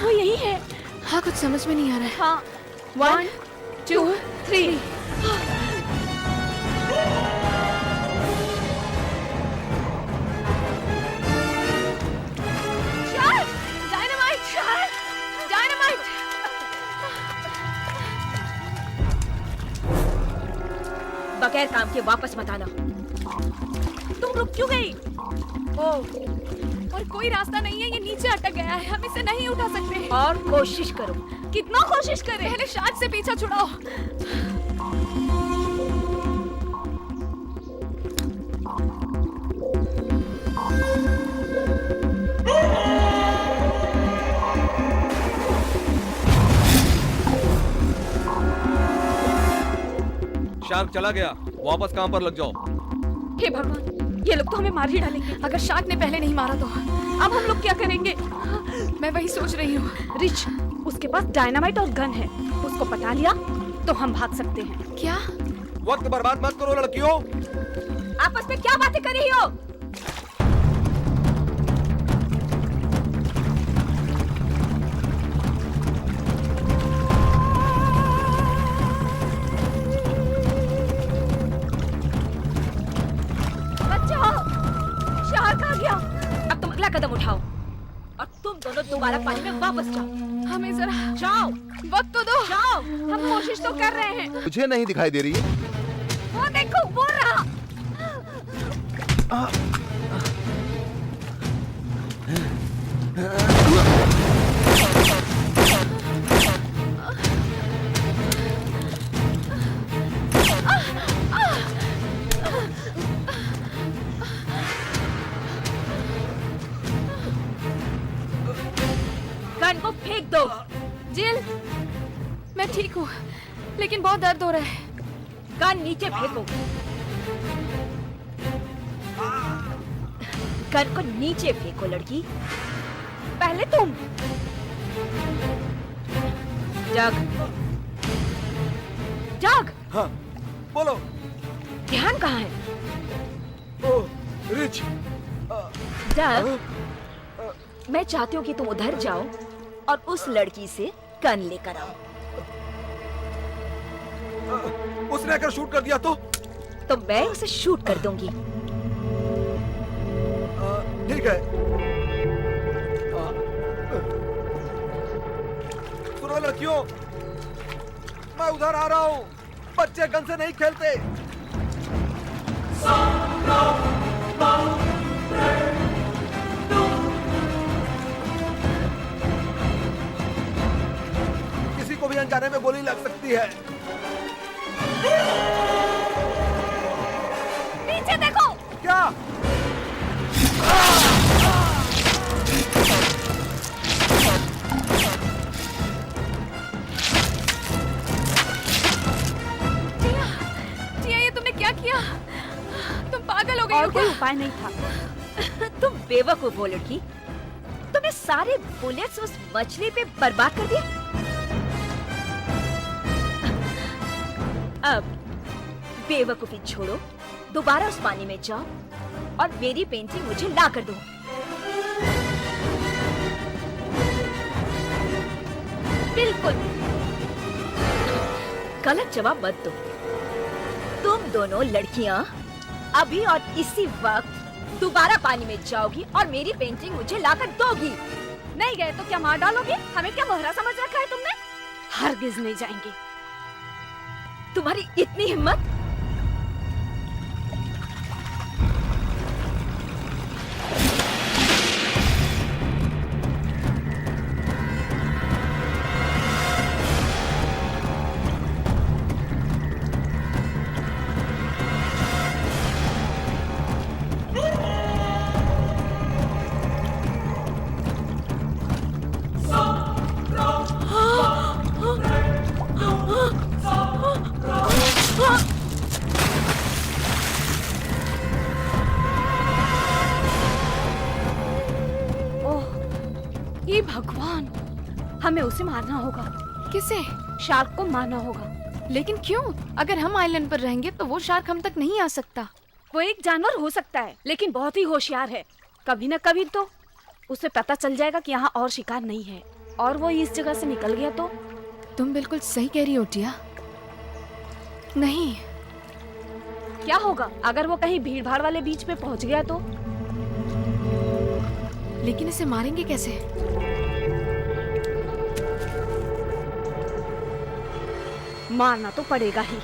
वो यही है। हाँ, कुछ समझ में नहीं आ रहा है। हाँ। 1 2 3। बगैर काम के वापस मत आना। तुम रुक क्यों गई? और कोई रास्ता नहीं है, ये नीचे अटक गया है। हम इसे नहीं उठा सकते। और कोशिश करो। कितना कोशिश करें? पहले शार्क से पीछा छुड़ाओ। शार्क चला गया, वापस काम पर लग जाओ। हे भगवान, ये लोग तो हमें मार ही डालेंगे। अगर शार्क ने पहले नहीं मारा तो अब हम लोग क्या करेंगे? मैं वही सोच रही हूँ। रिच, उसके पास डायनामाइट और गन है। उसको पटा लिया तो हम भाग सकते हैं। क्या? वक्त बर्बाद मत करो लड़कियों। आपस में क्या बातें कर रही हो? बचाओ! शार्क आ गया। अब तुम अगला कदम उठाओ और तुम दोनों दोबारा पानी में वापस जाओ। हमें जरा जाओ, वक्त तो दो। जाओ। हम कोशिश तो कर रहे हैं। मुझे नहीं दिखाई दे रही है। वो देखो, वो रहा। गन को फेंक दो। जिल, मैं ठीक हूँ, लेकिन बहुत दर्द हो रहा है। गन नीचे फेंको। गन को नीचे फेंको लड़की। पहले तुम। जग, जग, हाँ, बोलो। ध्यान कहाँ है? ओह, रिच। जग, मैं चाहती हूँ कि तुम उधर जाओ और उस लड़की से गन लेकर आओ। उसने अगर शूट कर दिया तो मैं उसे शूट कर दूंगी। ठीक है। सुनो लड़कियों, मैं उधर आ रहा हूँ। बच्चे गन से नहीं खेलते। किसी को भी अनजाने में गोली लग सकती है। नीचे देखो। क्या? जिया, ये तुमने क्या किया? तुम पागल हो गई हो और कोई क्या? उपाय नहीं था। तुम बेवकूफ हो लड़की। तुमने सारे बुलेट्स उस मछली पे बर्बाद कर दिए। अब बेवकूफी छोड़ो, दोबारा उस पानी में जाओ और मेरी पेंटिंग मुझे ला कर दो। बिल्कुल गलत जवाब मत दो। तुम दोनों लड़कियां अभी और इसी वक्त दोबारा पानी में जाओगी और मेरी पेंटिंग मुझे लाकर दोगी। नहीं गए तो क्या मार डालोगे? हमें क्या बहरा समझ रखा है तुमने? हरगिज नहीं जाएंगे। तुम्हारी इतनी हिम्मत? हे भगवान, हमें उसे मारना होगा। किसे? शार्क को मारना होगा। लेकिन क्यों? अगर हम आइलैंड पर रहेंगे तो वो शार्क हम तक नहीं आ सकता। वो एक जानवर हो सकता है, लेकिन बहुत ही होशियार है। कभी न कभी तो उसे पता चल जाएगा कि यहाँ और शिकार नहीं है, और वो इस जगह से निकल गया तो। तुम बिल्कुल सही कह रही हो टिया। नहीं, क्या होगा अगर वो कहीं भीड़ भाड़ वाले बीच पे पहुँच गया तो? लेकिन इसे मारेंगे कैसे? मारना तो पड़ेगा ही।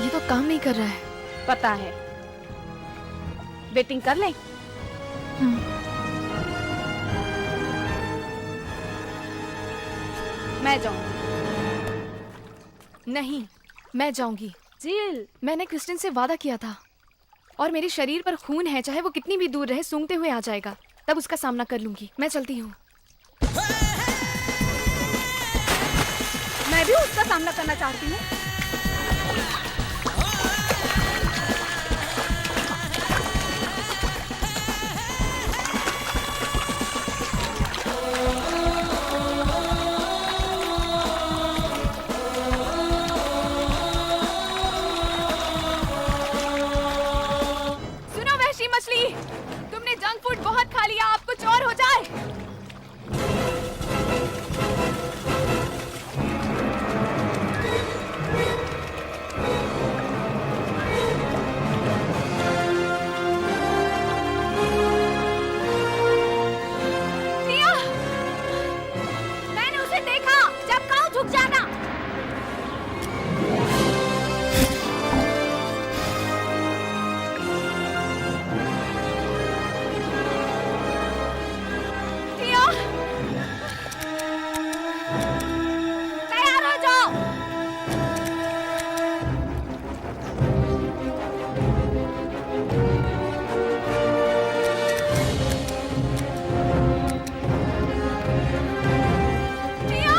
ये तो काम नहीं कर रहा है। पता है, वेटिंग कर ले। मैं जाऊंगी। नहीं, मैं जाऊंगी। जिल, मैंने क्रिस्टिन से वादा किया था। और मेरे शरीर पर खून है, चाहे वो कितनी भी दूर रहे, सूंघते हुए आ जाएगा। तब उसका सामना कर लूंगी। मैं चलती हूँ। मैं भी उसका सामना करना चाहती हूँ। सुनो वहशी मछली, तुमने जंक फूड बहुत खा लिया, अब कुछ और हो जाए। टिया, मैंने उसे देखा, जब कहो झुक जाना। टिया, तैयार हो जाओ। टिया,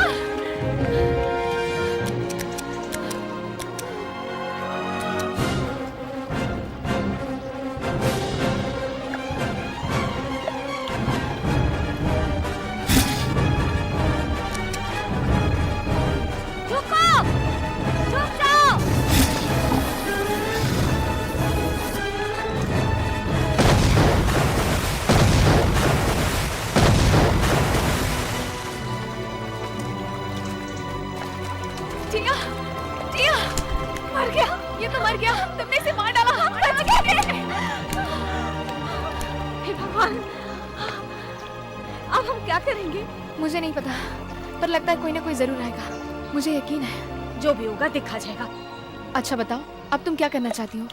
झुको, झुक जाओ। टिया, टिया, मर गया। ये तो मर गया। तुमने इसे मार डाला। हम बच गए। हे भगवान, अब हम क्या करेंगे? मुझे नहीं पता, पर लगता है कोई ना कोई जरूर आएगा। मुझे यकीन है। जो भी होगा देखा जाएगा। अच्छा बताओ, अब तुम क्या करना चाहती हो?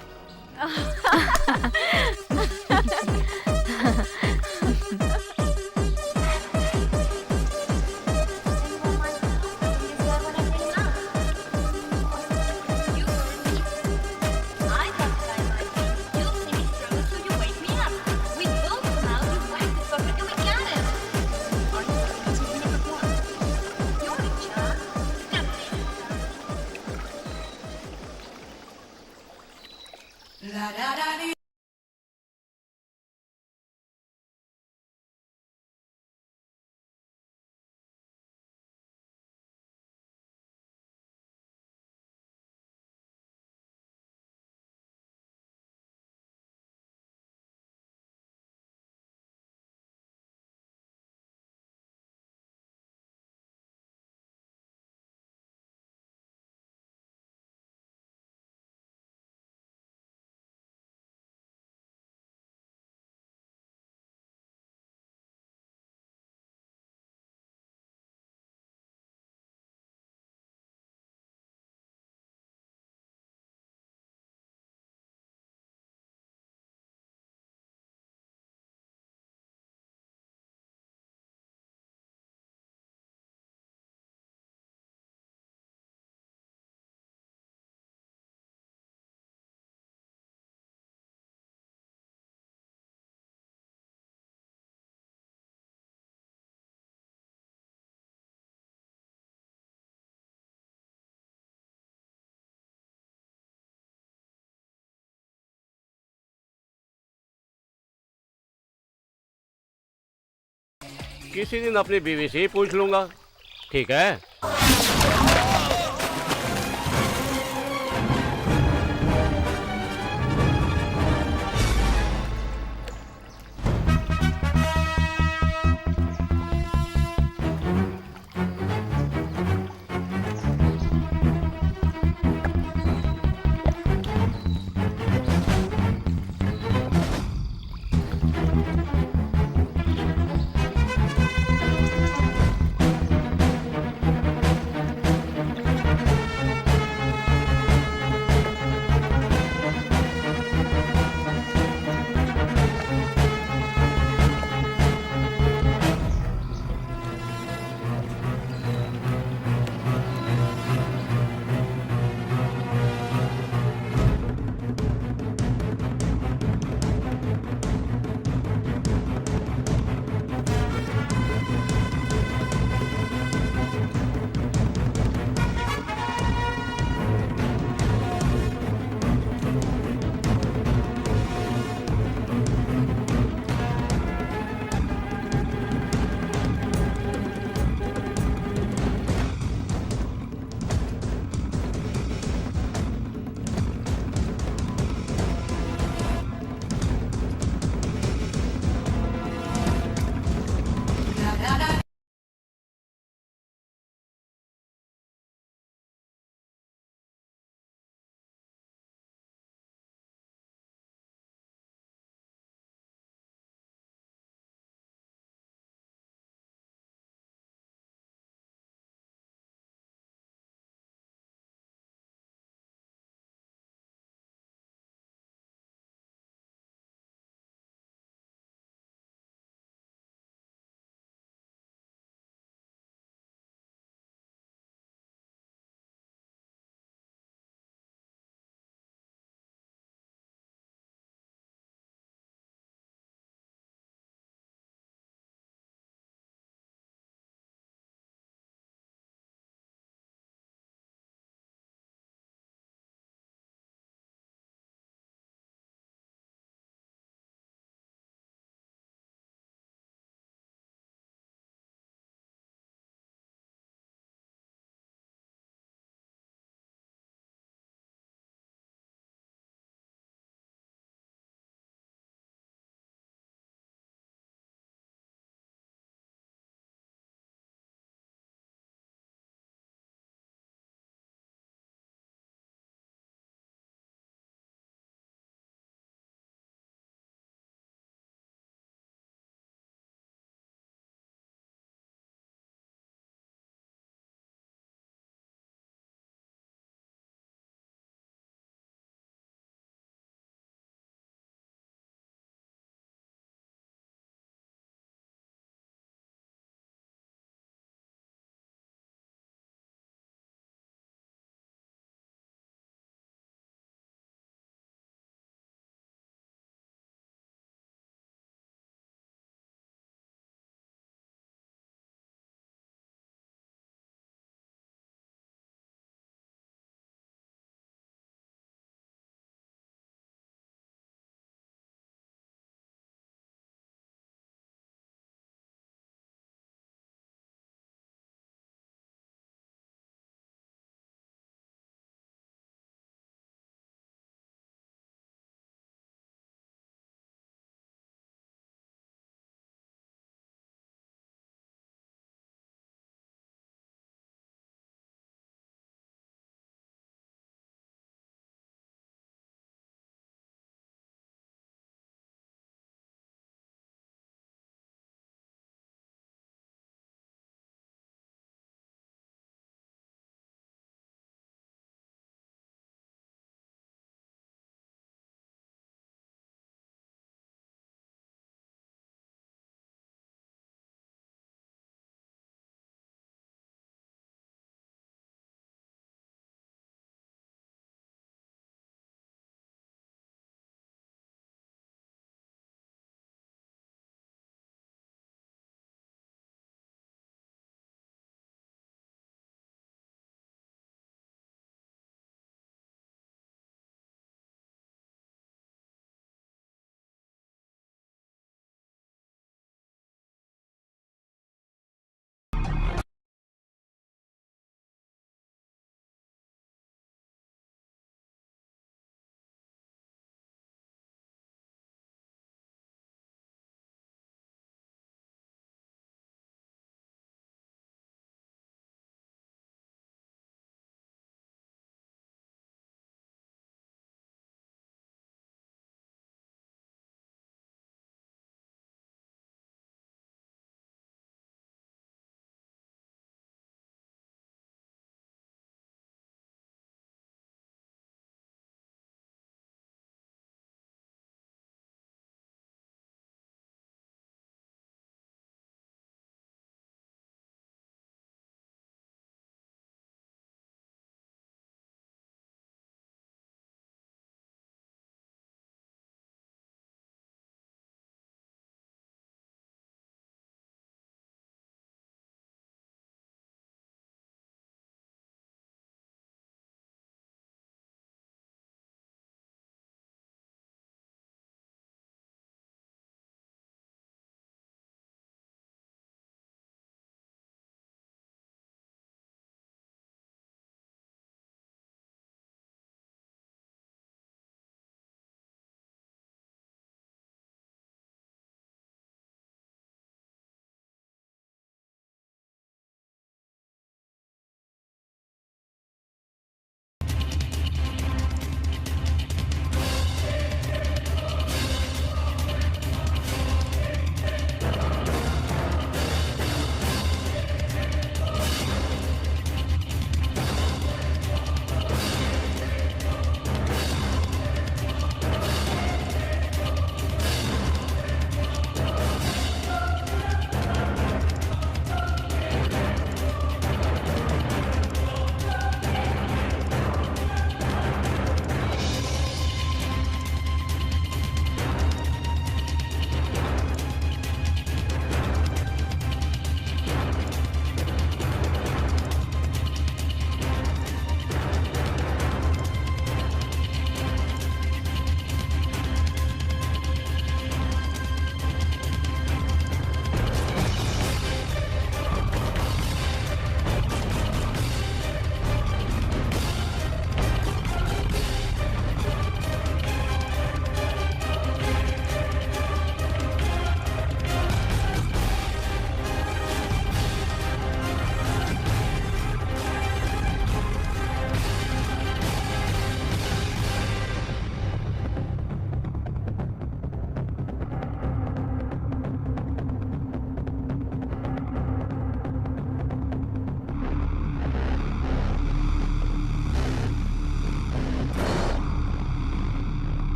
किसी दिन अपनी बीवी से ही पूछ लूंगा। ठीक है।